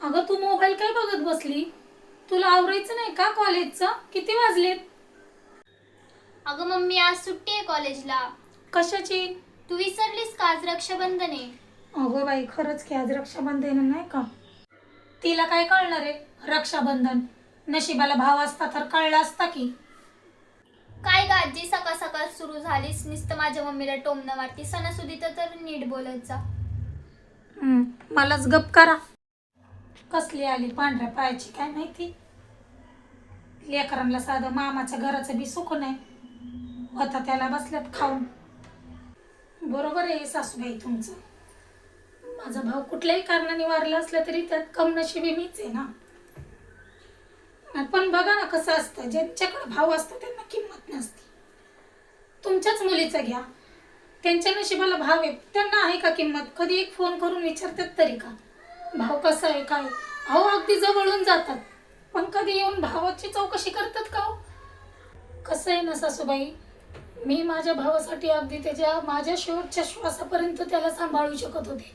अगं तू मोबाईल काय बघत बसली? तुला आवरायचं नाही का कॉलेजचं? किती वाजलेत? अगं मम्मी, आज सुट्टी आहे कॉलेजला. कशाची? तू विसरलीस का? आज रक्षाबंधन आहे. अगं बाई, खरंच की आज रक्षाबंधन नाही का? तिला काय कळणार आहे रक्षाबंधन? नशिबाला भाव असता तर कळला असता की. काय ग आजी, सकाळ सकाळ सुरू झालीस, नुसतं माझ्या मम्मीला टोमणं मारती. सणासुदीत तर नीट बोलत जा. मलाच गप करा. कसली आली पांढऱ्या पायाची काय माहिती. लेकरांना साधं मामाच्या घराचं बी सुख नाही होता, त्याला बसल्यात खाऊन. बरोबर आहे सासूबाई तुमचं. माझा भाऊ कुठल्याही कारणाने वारला असला तरी त्यात कमनशिबी मीच आहे ना. पण बघा ना कसं असतं, ज्यांच्याकडे भाऊ असतो त्यांना किंमत नसते. तुमच्याच मुलीचं घ्या, त्यांच्या नशिबाला भाव आहे, त्यांना आहे का किंमत? कधी एक फोन करून विचारतात तरी का भाव कसा आहे काय? अहो अगदी जवळून जातात, पण कधी येऊन भावाची चौकशी करतात का हो? कसं आहे ना सासूबाई, मी माझ्या भावासाठी अगदी माझ्या शेवटच्या श्वासापर्यंत त्याला सांभाळू शकत होते,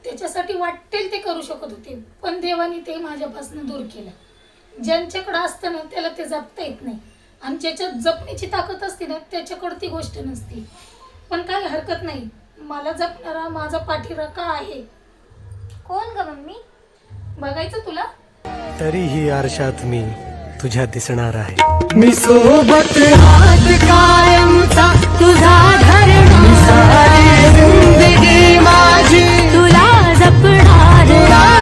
त्याच्यासाठी वाटेल ते करू शकत होते, पण देवाने ते माझ्यापासून दूर केलं. ज्यांच्याकडे असतं ना त्याला ते जपता येत नाही, आणि ज्याच्यात जपण्याची ताकद असते ना त्याच्याकडे ती गोष्ट नसते. पण काही हरकत नाही, मला जपणारा माझा पाठीराखा आहे. कोण ग मम्मी? बघायचं तुला? तरीही आरशात मी तुझ्या दिसणार आहे. मी सोबत हात कायमचा तुझा धरणार, सारी जिंदगी माझी तुला जपणार.